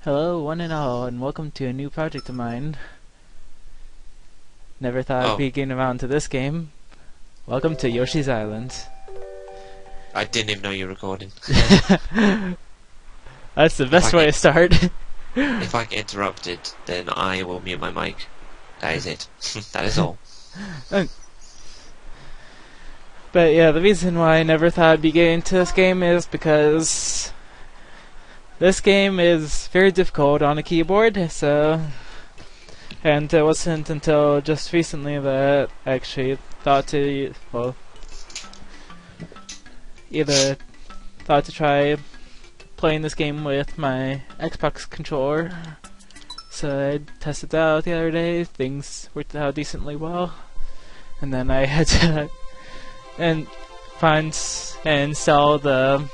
Hello, one and all, and welcome to a new project of mine. Never thought I'd Oh, be getting around to this game. Welcome to Yoshi's Island. I didn't even know you were recording. That's the If best I way to get start. if I get interrupted, then I will mute my mic. That is it. That is all. But yeah, the reason why I never thought I'd be getting into this game is because this game is very difficult on a keyboard, and it wasn't until just recently that I actually thought to, either thought to try playing this game with my Xbox controller. So I tested it out the other day, things worked out decently well, and then I had to find and install the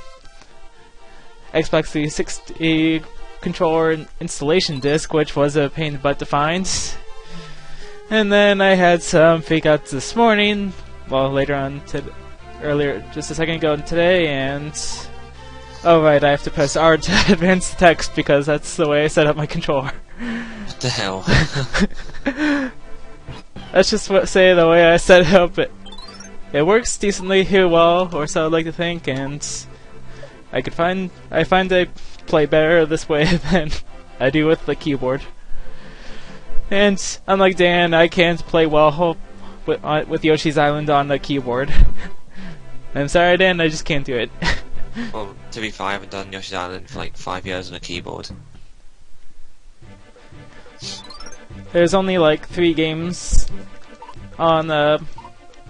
Xbox 360 controller installation disc, which was a pain in the butt to find. And then I had some freakouts this morning, later on earlier, just a second ago today, and oh right, I have to press R to advance the text because that's the way I set up my controller. What the hell? Let's just say the way I set it up, it works decently well, or so I'd like to think, and I find I play better this way than I do with the keyboard. And unlike Dan, I can't play well with Yoshi's Island on the keyboard. I'm sorry, Dan, I just can't do it. Well, to be fair, I haven't done Yoshi's Island for like 5 years on a keyboard. There's only like 3 games on the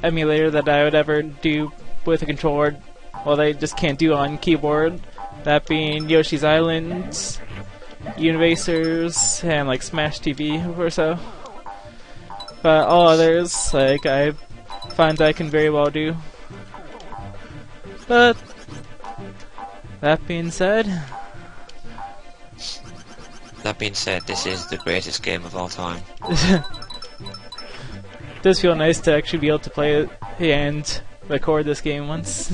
emulator that I would ever do with a controller. Well, they just can't do on keyboard. That being Yoshi's Island, Uniracers, and like Smash TV or so. But all others, like, I find I can very well do. But that being said, this is the greatest game of all time. it does feel nice to actually be able to play it and record this game once.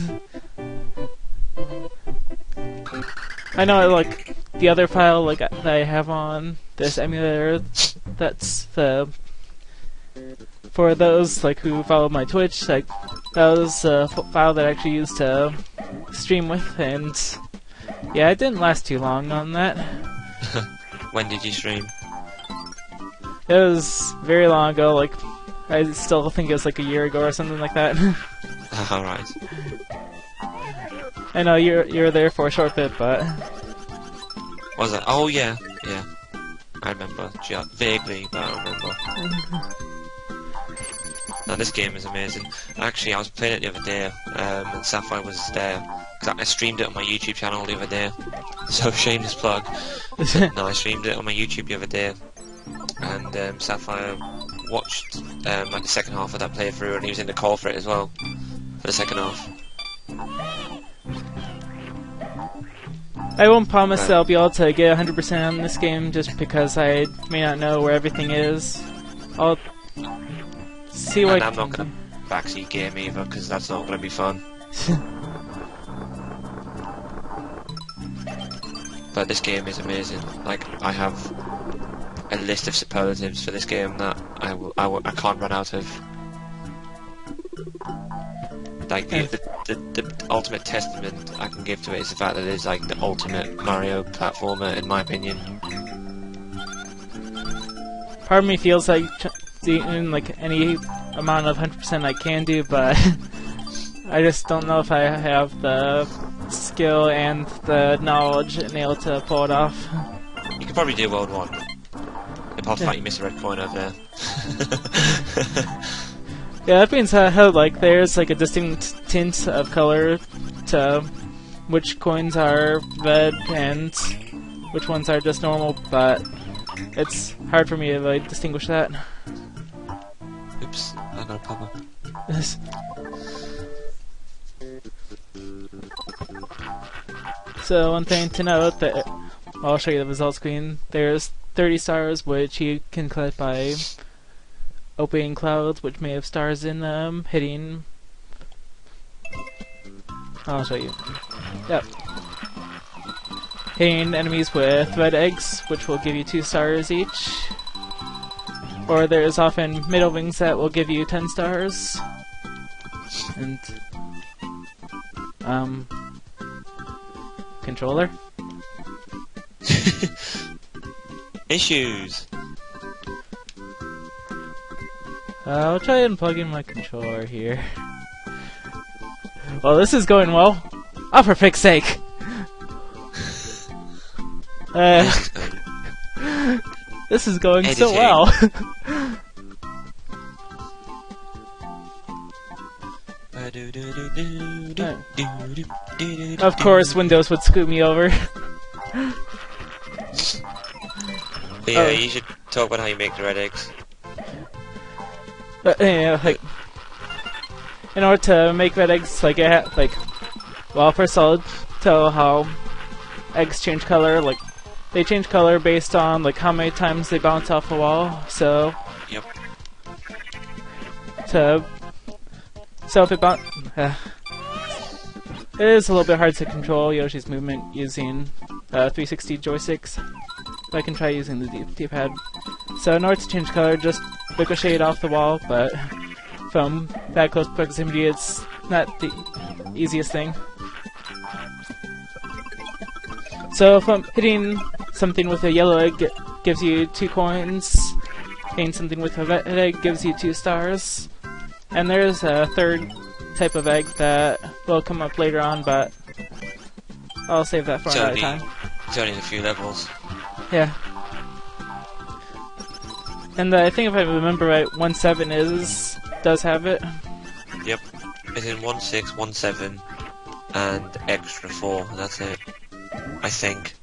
I know, like, the other file that I have on this emulator, that's for those like who follow my Twitch, like, that was a file that I actually used to stream with, and yeah, it didn't last too long on that. When did you stream? It was very long ago, like, I still think it was like a year ago or something like that. Alright. I know you were there for a short bit, but Was it? Oh yeah, yeah. I remember. Vaguely, but I remember. Now this game is amazing. Actually, I was playing it the other day, and Sapphire was there. Cause I streamed it on my YouTube channel the other day. So shameless plug. No, I streamed it on my YouTube the other day, and Sapphire watched like the second half of that playthrough, and he was in the call for it as well, for the second half. I won't promise that I'll be able to get 100% on this game just because I may not know where everything is. I'll see what And I'm not gonna backseat game either, because that's not gonna be fun. But this game is amazing. Like, I have a list of superlatives for this game that I can't run out of. Like, the ultimate testament I can give to it is the fact that it is like the ultimate Mario platformer, in my opinion. part of me feels like doing like any amount of 100% I can do, but I just don't know if I have the skill and the knowledge and able to pull it off. You could probably do World 1. Apart from the fact you missed a red coin over there. Yeah, that being said, like, there's like a distinct tint of color to which coins are red and which ones are just normal, but it's hard for me to like distinguish that. Oops, I got a pop-up. So one thing to note that I'll show you the result screen. There's 30 stars, which you can collect by opening clouds, which may have stars in them, hitting. I'll show you. Yep. hitting enemies with red eggs, which will give you 2 stars each. Or there's often middle wings that will give you 10 stars. And controller. Issues. I'll try unplugging my controller here. Well, this is going well. Oh, for pick's sake! This is going so well. Of course, Windows would screw me over. But yeah, you should talk about how you make the red eggs. But yeah, like, in order to make red eggs, like, well, first I'll tell how eggs change color. Like, they change color based on like how many times they bounce off a wall. So, yep. So if it it is a little bit hard to control Yoshi's movement using 360 joysticks. But I can try using the D-pad. So in order to change color, just ricochet it off the wall, but from that close proximity it's not the easiest thing. So if I'm hitting something with a yellow egg gives you 2 coins, hitting something with a red egg gives you 2 stars, and there's a third type of egg that will come up later on, but I'll save that for another time. It's only a few levels. Yeah. And I think if I remember right, 1-7 does have it. Yep. It's in 1-6, 1-7, and extra 4, and that's it. I think.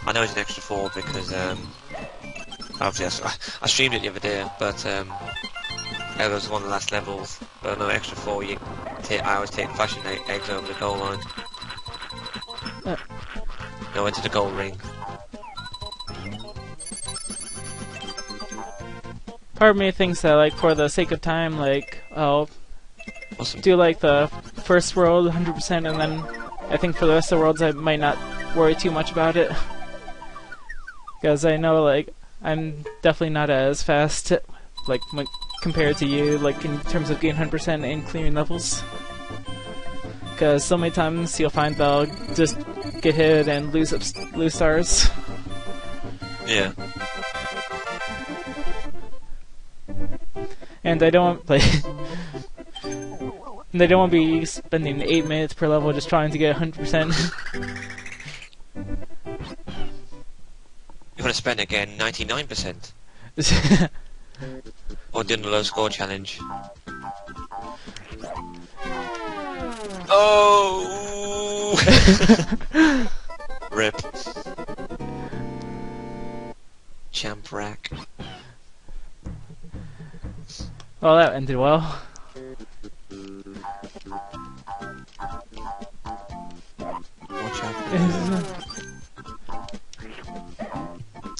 I know it's an extra 4 because obviously I streamed it the other day, but it was one of the last levels. But I know extra 4. I always take flashing eggs over the goal line. No, into the goal ring. Part of me thinks that, like, for the sake of time, like, I'll do like the first world 100%, and then I think for the rest of the worlds I might not worry too much about it, because I know, like, I'm definitely not as fast, like, compared to you, like, in terms of getting 100% and clearing levels. Because so many times you'll find that I'll just get hit and lose stars. Yeah. And I don't like. And I don't want to be spending 8 minutes per level just trying to get 100%. You want to spend again 99%. Or doing the low score challenge. Oh! Rip. Champ rack. Well, that ended well. Watch out.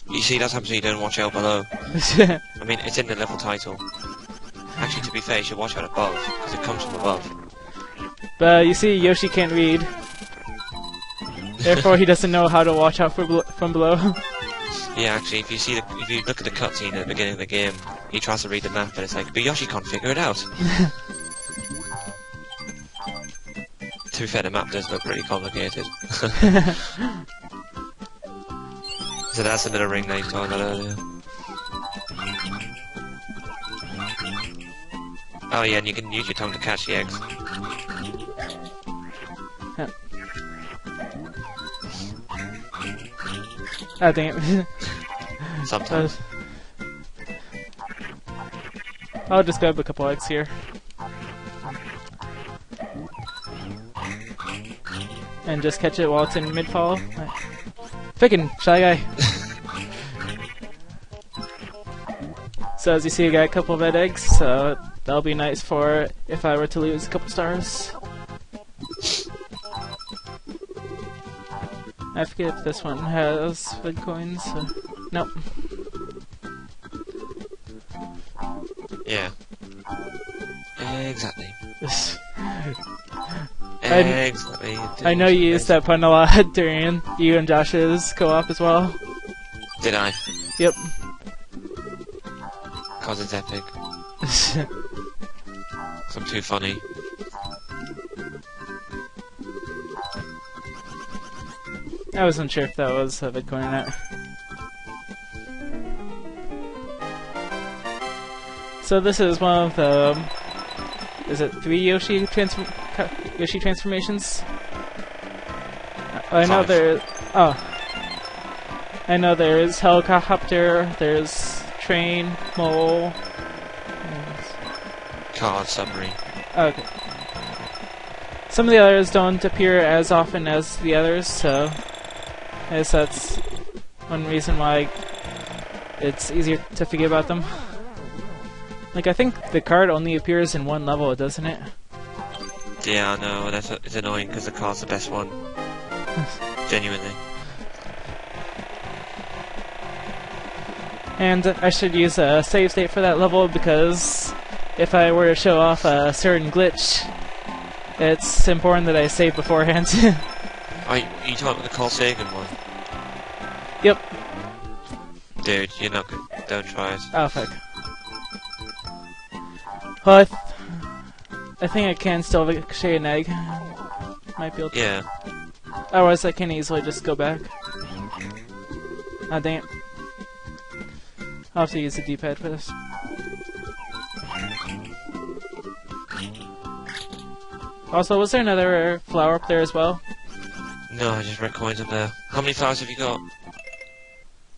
You see, that's happens when you don't watch out below. I mean, it's in the level title. Actually, to be fair, you should watch out above, because it comes from above. But you see, Yoshi can't read. Therefore, he doesn't know how to watch out from below. Yeah, actually, if you look at the cutscene at the beginning of the game, he tries to read the map, and it's like, but Yoshi can't figure it out. To be fair, the map does look pretty complicated. So that's another ring that you talked about earlier. Oh yeah, and you can use your tongue to catch the eggs. Oh, dang it. Sometimes. I'll just grab a couple eggs here. And just catch it while it's in mid-fall. Frickin' Shy Guy! So as you see, I got a couple of red eggs, so that'll be nice for if I were to lose a couple stars. I forget if this one has red coins. Nope. Yeah. Exactly. Exactly. I know you used that pun a lot during you and Josh's co-op as well. Did I? Yep. Cause it's epic. I'm too funny. I wasn't sure if that was a Bitcoin or not. So this is one of the... is it 3 Yoshi transformations? I know 5. there... oh. I know there's helicopter, there's train, mole... Car, submarine. Okay. Some of the others don't appear as often as the others, so... I guess that's one reason why it's easier to forget about them. Like, I think the card only appears in one level, doesn't it? Yeah, I know, it's annoying because the car's the best one. Genuinely. And I should use a save state for that level because if I were to show off a certain glitch, it's important that I save beforehand. Are you talking about the Carl Sagan one? Yep. Dude, you're not good. Don't try it. Oh, fuck. Well, I think I can still ricochet an egg. Might be able to. Yeah. Otherwise, I can easily just go back. Ah, dang it. I'll have to use the D-pad for this. Also, was there another flower up there as well? No, I just red coins up there. How many flowers have you got?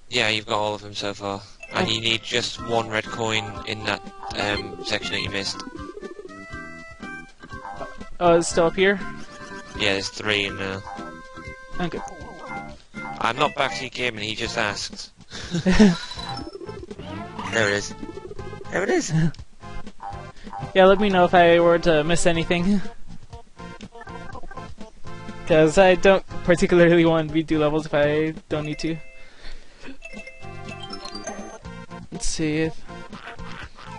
Yeah, you've got all of them so far. And you need just one red coin in that section that you missed. Oh, it's still up here? Yeah, there's 3 in there. Okay. I'm not back to your game and he just asked. There it is. There it is! Yeah, let me know if I were to miss anything. Because I don't particularly want to redo levels if I don't need to. Let's see if...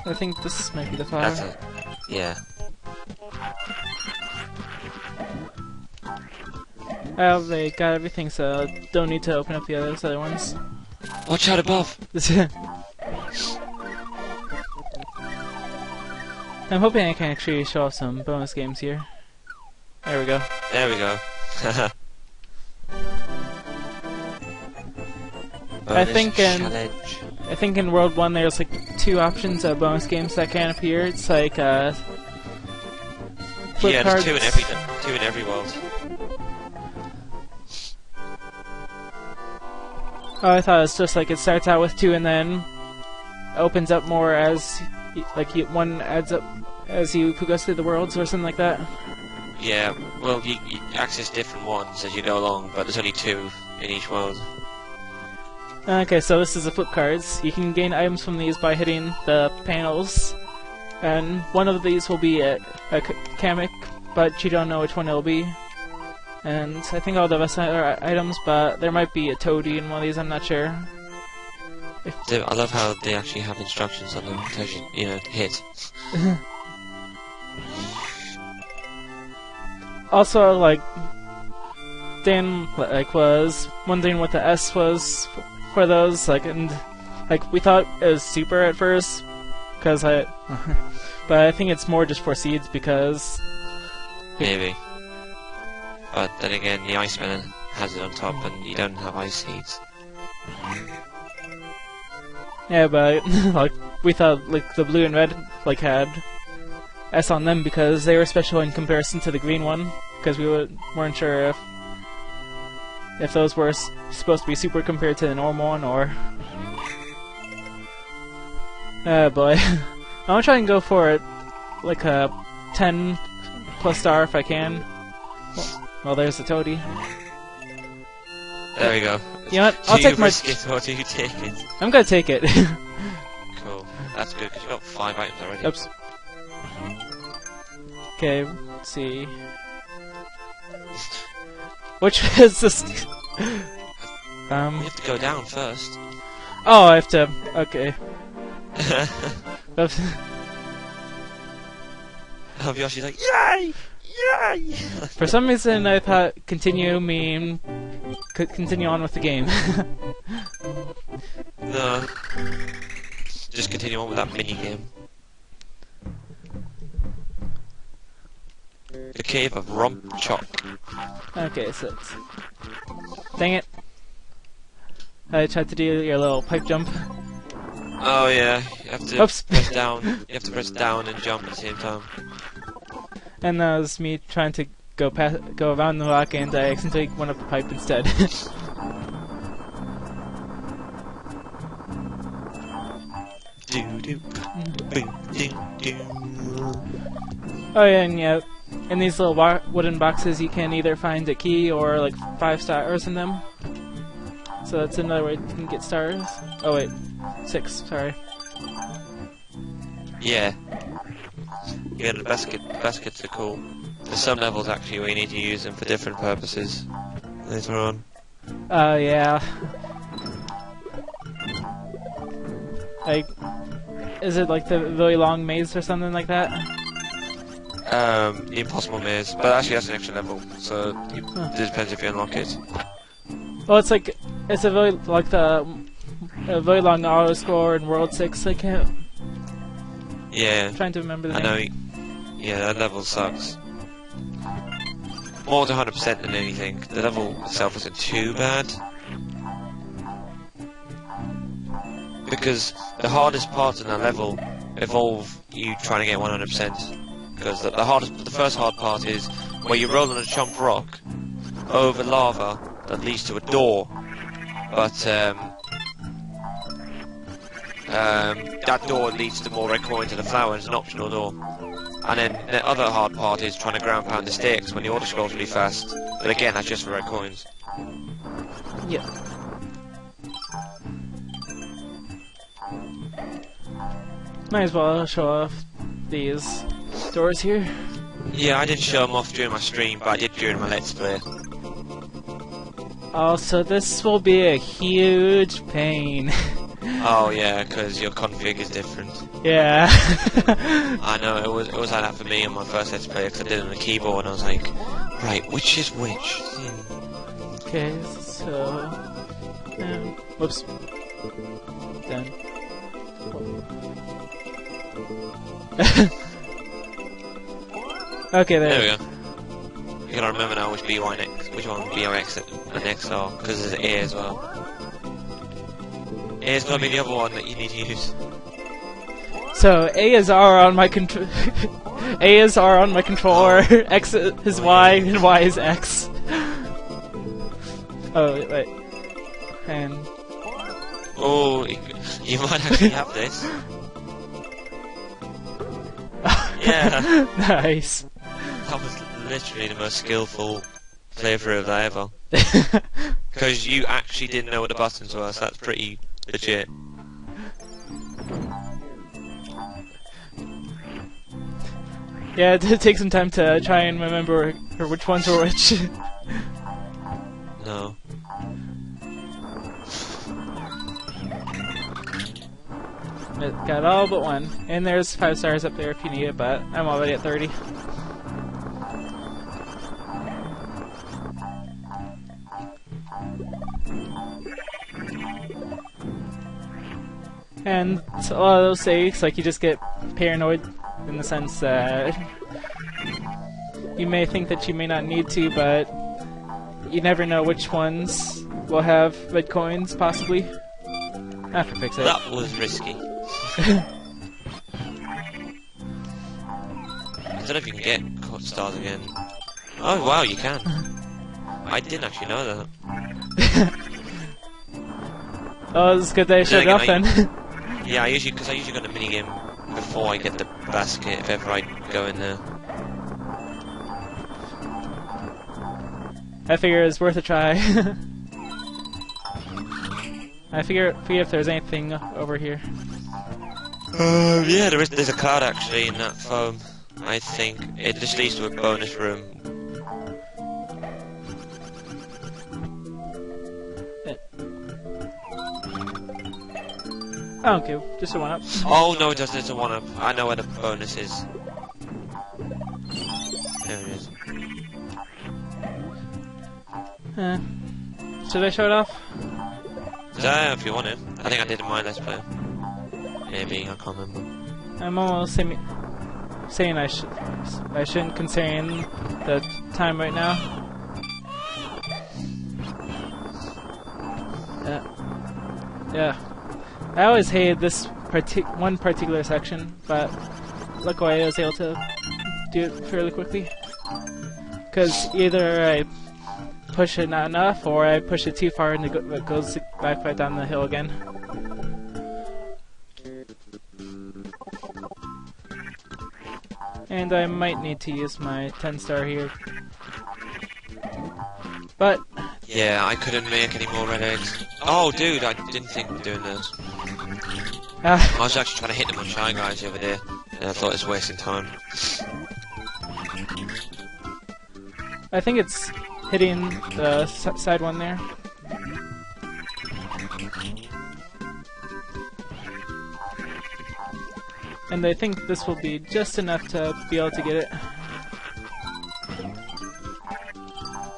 I think this might be the flower. That's it. Yeah. They got everything, so don't need to open up the other ones. Watch out above! I'm hoping I can actually show off some bonus games here. There we go. There we go. I think challenge. I think in World 1 there's like 2 options of bonus games that can appear. It's like flip yeah, cards. there's 2 in every world. Oh, I thought it's just like it starts out with 2 and then opens up more as one adds up as you progress through the worlds or something like that. Yeah, well, you access different ones as you go along, but there's only 2 in each world. Okay, so this is the flip cards. You can gain items from these by hitting the panels, and one of these will be a Kamek, but you don't know which one it'll be. And I think all the rest are items, but there might be a Toadie in one of these, I'm not sure. I love how they actually have instructions on them to, you know, hit. Also, like, Dan was wondering what the S was for those, and we thought it was super at first, because but I think it's more just for seeds because maybe. But then again, the Iceman has it on top, and you don't have ice seeds. Yeah, but we thought the blue and red had S on them because they were special in comparison to the green one, because we weren't sure if those were supposed to be super compared to the normal one or... boy. I'm gonna try and go for it a 10 plus star if I can. Well, there's the Toadie. There we go. You know what? I'll take my... it or do you take it? I'm gonna take it. Cool. That's good, because you've got 5 items already. Oops. Okay, let's see. Which is this? You have to go down first. Oh, I have to... Okay. Oops. Oh, Yoshi's like, yay! Yay! For some reason, I thought continue mean continue on with the game. No. Just continue on with that mini game. The Cave of Rump Chock. Okay, so it's... Dang it. I tried to do your little pipe jump. Oh yeah, you have to Oops. press down. You have to press down and jump at the same time. And that was me trying to go around the rock, and I accidentally went up the pipe instead. Oh yeah, and yeah, in these little wooden boxes you can either find a key or like 5 stars in them. So that's another way you can get stars. Oh wait, 6, sorry. Yeah. Yeah, the baskets are cool. There's some levels actually where you need to use them for different purposes later on. Oh yeah. Like, is it like the really long maze or something like that? The Impossible Maze, but actually that's an extra level, so it depends if you unlock it. Well, it's like it's a really like a very long auto score in World 6. I can't. Yeah. I'm trying to remember the I name. know. Yeah, that level sucks. More than 100% than anything. The level itself isn't too bad. Because the hardest parts in that level involve you trying to get 100%. Because the first hard part is where you roll on a chunk rock over lava that leads to a door. But that door leads to more red coins and a flower as an optional door. And then the other hard part is trying to ground pound the sticks when the auto scrolls really fast. But again, that's just for red coins. Yeah. Might as well show off these doors here. Yeah, I didn't show them off during my stream, but I did during my Let's Play. Also, this will be a huge pain. Oh yeah, because your config is different. Yeah. I know, it was like that for me on my first Let's Play, because I did it on the keyboard and I was like, right, which is which? Okay, so... whoops. Done. Okay, There we go. You gotta remember now which which one BRX and X are, because there's A as well. A is gonna be the other one that you need to use. So A is R on my A is R on my controller, X is Y, and Y is X. Oh wait, and Oh, you might actually have this. Yeah. Nice. That was literally the most skillful playthrough of that ever. Because you actually didn't know what the buttons were, so that's pretty legit. Yeah, it did take some time to try and remember which ones were which. No. Got all but one. And there's 5 stars up there if you need it, but I'm already at 30. And a lot of those sakes, like, you just get paranoid in the sense that you may think that you may not need to, but you never know which ones will have red coins, possibly. I have to fix it. That was risky. I don't know if you can get caught stars again. Oh wow, you can. I didn't actually know that. Oh, it's good that I showed it off then. Yeah, I usually go to the minigame before I get the basket if ever I go in there. I figure it's worth a try. I figure if there's anything over here. Yeah, there's a card actually in that foam. I think it just leads to a bonus room. Oh, okay, just a 1-up. Oh no, it doesn't. It's a 1-up. I know where the bonus is. There it is. Should I show it off? If you want it. I think I did in my Let's Play. Maybe, I can't remember. I'm almost saying I shouldn't, considering the time right now. Yeah. I always hated this one particular section, but luckily I was able to do it fairly quickly. Because either I push it not enough, or I push it too far and it goes back right down the hill again. And I might need to use my 10-star here. But yeah, I couldn't make any more red eggs. Oh, dude, I didn't think of doing this. I was actually trying to hit them on Shy Guys the other day, and I thought it was wasting time. I think it's hitting the side one there. And I think this will be just enough to be able to get it.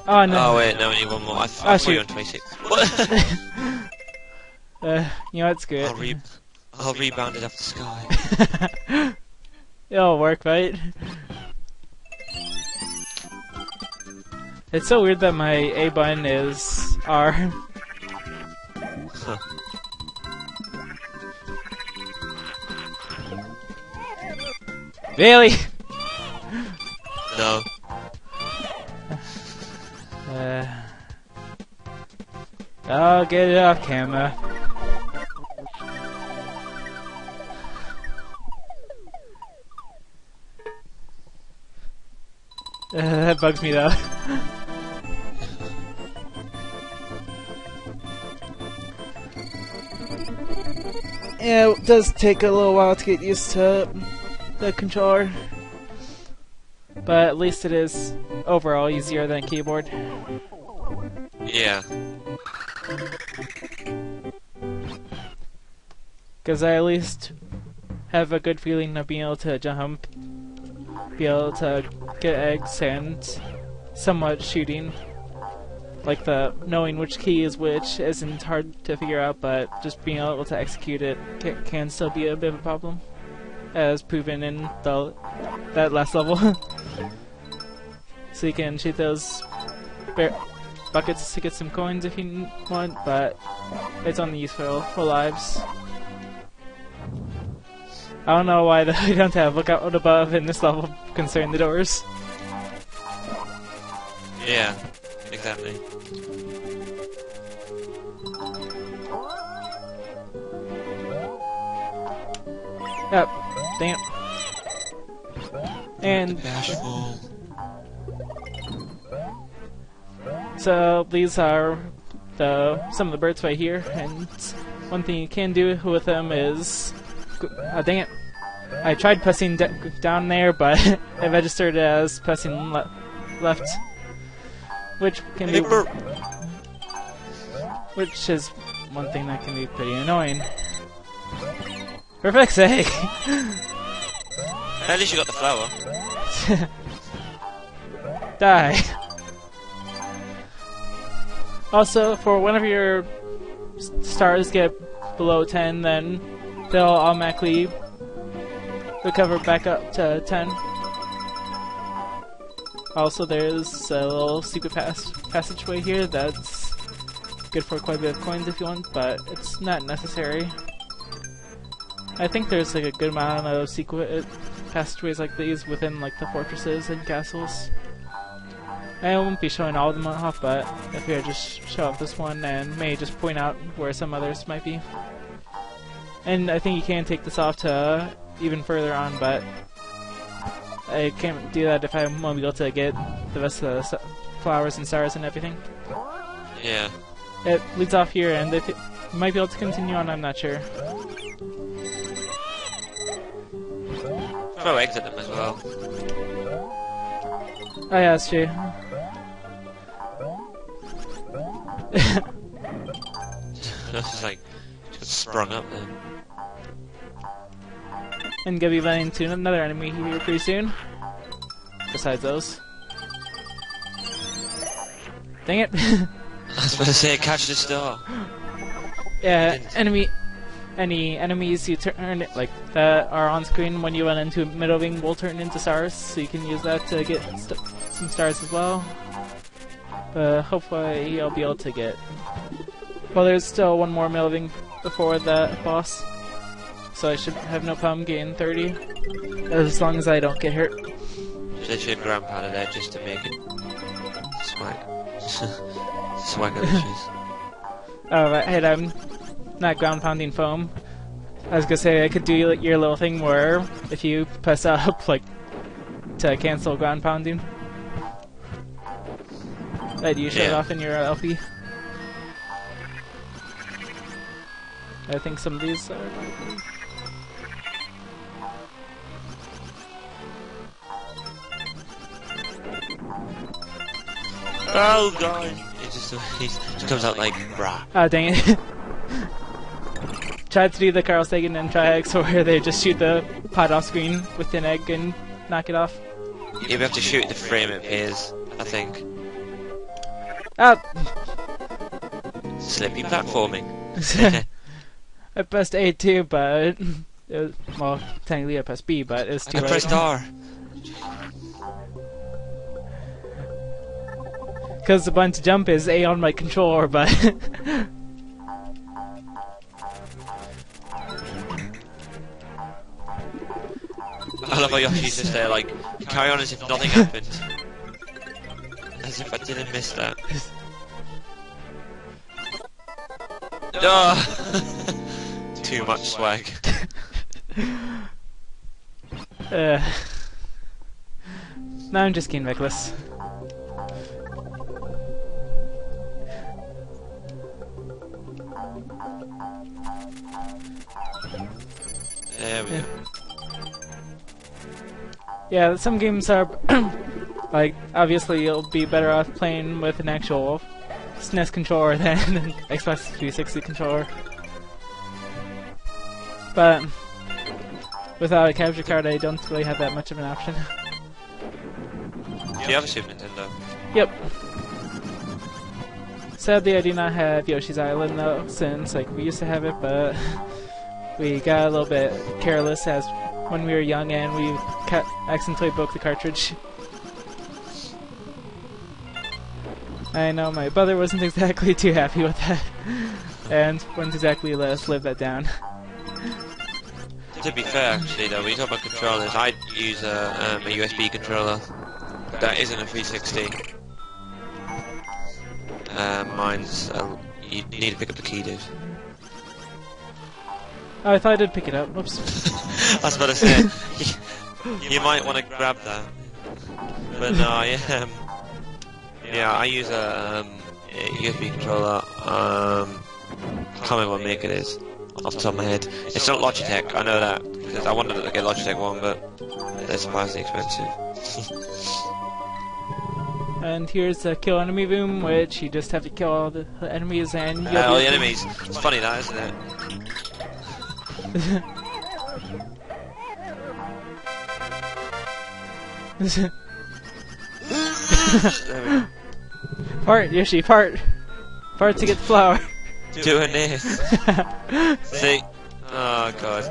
Oh no! Oh wait, no, we need one more. I thought you were on 26. You know, it's good. I'll rebound it off the sky. It'll work, right? It's so weird that my A button is R. Huh. Really? No. I'll get it off camera. That bugs me though. Yeah, it does take a little while to get used to the controller, but at least it is overall easier than keyboard. Yeah. Because I at least have a good feeling of being able to jump, be able to get eggs, and somewhat shooting. Like the knowing which key is which isn't hard to figure out, but just being able to execute it can still be a bit of a problem, as proven in that last level. So you can shoot those buckets to get some coins if you want, but it's only useful for lives. I don't know why we don't have lookout above in this level concerning the doors. Yeah, exactly. Yep, damn. And Bashful. so these are some of the birds right here, and one thing you can do with them is, dang it, I tried pressing down there, but it registered as pressing left, which can be, which is one thing that can be pretty annoying. For fuck's sake! At least you got the flower. Die. Also, for whenever your stars get below 10, then they'll automatically recover back up to 10. Also, there's a little secret passageway here that's good for quite a bit of coins if you want, but it's not necessary. I think there's like a good amount of secret passageways like these within like the fortresses and castles. I won't be showing all of them off, but if we just show off this one and may just point out where some others might be. And I think you can take this off to even further on, but I can't do that if I won't be able to get the rest of the flowers and stars and everything. Yeah. It leads off here, and you might be able to continue on, I'm not sure. Throw eggs at them as well. Oh yeah, that's true. Just like, just sprung up then. And gonna be running into another enemy here pretty soon. Besides those. Dang it. I was going to say, catch the star. Yeah, any enemies you turn like that are on screen when you run into middle wing will turn into stars, so you can use that to get some stars as well. But hopefully I'll be able to get. Well, there's still one more middle wing before that boss, so I should have no problem getting 30 as long as I don't get hurt. Should your grandpa there just to make it swag. Swagalicious. Oh, right, I'm not ground pounding foam. I was gonna say I could do your little thing where if you press up like to cancel ground pounding, that you shut off in your LP. I think some of these are. Oh god! It just comes out like brah. Ah, dang it. Tried to do the Carl Sagan and Tri-X where they just shoot the pot off screen with an egg and knock it off. Yeah, we have to shoot the frame it appears, I think. Ah! Slippy platforming. I pressed A too, but it was, well, technically I pressed B, but it's too I late. pressed R. Because the button to jump is A on my controller, but I love how Yoshi's just there, like, carry on as if nothing happened. As if I didn't miss that. Too much swag. No, I'm just getting reckless. There we go. Yeah, some games are like obviously you'll be better off playing with an actual SNES controller than an Xbox 360 controller. But without a capture card, I don't really have that much of an option. Do you have a Super Nintendo? Yep. Sadly, I do not have Yoshi's Island though, since like we used to have it, but we got a little bit careless as when we were young and we accidentally broke the cartridge. I know my brother wasn't exactly too happy with that, and wouldn't exactly let us live that down. To be fair, actually, though, when you talk about controllers, I'd use a USB controller that isn't a 360. Mine's you need to pick up the key, dude. Oh, I thought I did pick it up. Whoops. I was about to say, you might want to grab that. But no, yeah, I use a USB controller. Can't remember what make it is off the top of my head. It's not Logitech, I know that, because I wanted to get a Logitech one, but they're surprisingly expensive. And here's the kill enemy room, which you just have to kill all the enemies and you'll all the enemies. It's funny that, isn't it? Part, Yoshi, part! Part to get the flower! Doing this! See? Oh god.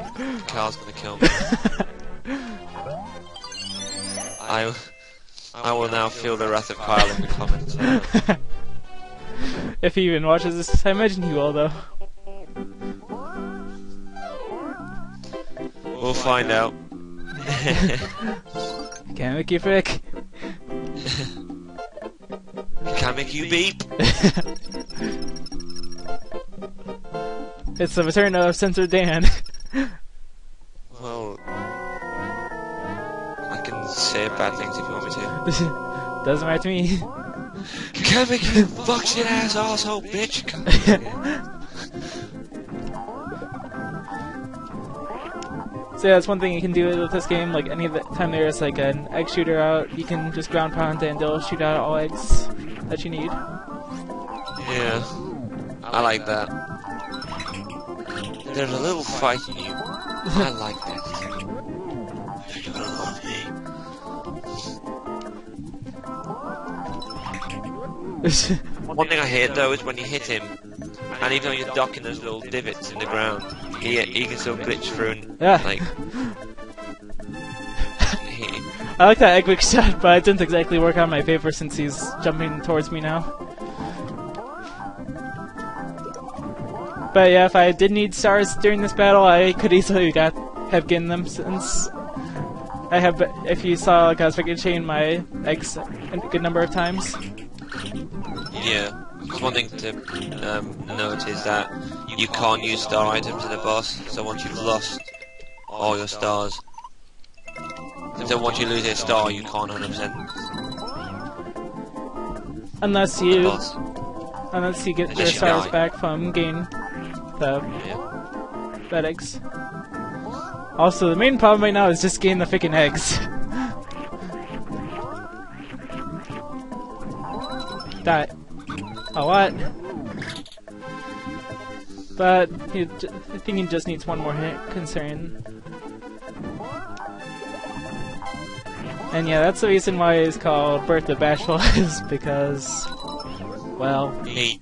Carl's gonna kill me. I will now feel the wrath of Kyle in the comments. If he even watches this, I imagine he will though. We'll find out. Can't make you frick. Can't make you beep. It's the return of Censored Dan. Well, I can say bad things if you want me to. Doesn't matter to me. Can't make you fuck shit ass asshole bitch. So yeah, that's one thing you can do with this game. Like any time there's like an egg shooter out, you can just ground pound and it'll shoot out all eggs that you need. Yeah, I like that. There's a little fight in you. I like that. You're gonna love me. One thing I hate though is when you hit him, and even though you're docking those little divots in the ground, he can still glitch through and Yeah. like. I like that egg wick shot, but it didn't exactly work out in my favor since he's jumping towards me now. But yeah, if I did need stars during this battle, I could easily have gotten them since I have. If you saw, like, I was ricocheting my eggs a good number of times. Yeah, because one thing to note is that you can't use star items in a boss. So once you've lost all your stars, so once you lose a star, you can't 100%. Unless you get your stars back from getting the red eggs. Also, the main problem right now is just getting the freaking eggs. Die. A lot. But I think he just needs one more hit, considering. And yeah, that's the reason why it's called Birth of Bashful, is because, well, He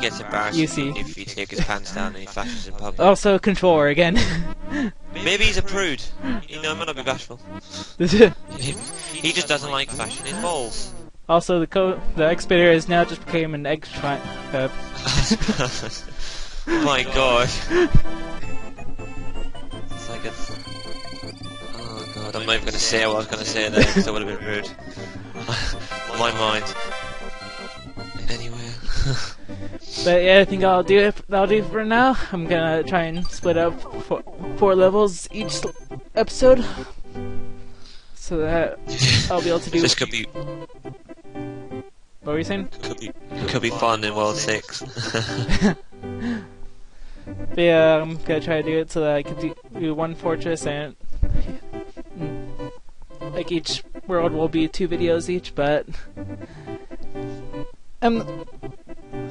gets embarrassed You see. if you take his pants down and he flashes in public. also controller again. Maybe he's a prude. You know, he might not be bashful. He just doesn't like flashing his balls. Also, the Expeditor has now just became an egg shrine. My god. It's like a... Oh god, I'm not even going to say what I was going to say there, because that would have been rude. My mind. Anyway. But yeah, I think that'll do for now. I'm gonna try and split up four levels each episode, so that I'll be able to do. This could be... What were you saying? Could be fun in World 6. But yeah, I'm gonna try to do it so that I can do one fortress, and like each world will be 2 videos each. But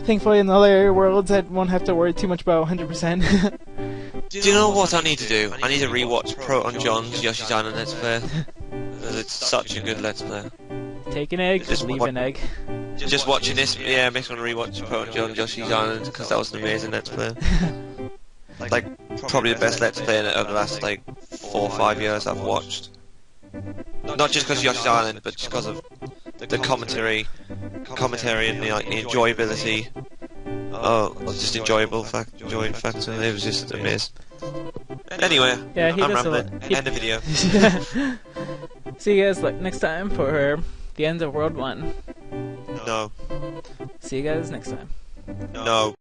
thankfully in the later worlds I won't have to worry too much about 100%. Do you know what I need to do? I need to rewatch Proton John's Yoshi's Island Let's Play. It's such a good Let's Play. Take an egg, leave an egg. Just watching this, yeah, makes me want to rewatch Proton John's Yoshi's Island, because that was an amazing Let's Play. Like, probably the best Let's Play over the last, like, 4 or 5 years I've watched. Not just because of Yoshi's Island, but just because of the commentary and the like, enjoyability. Oh, it's just enjoying factor. It was just amazing. Anyway, Yeah, he I'm does rambling. End the video. See you guys next time for the end of World 1. No. See you guys next time. No.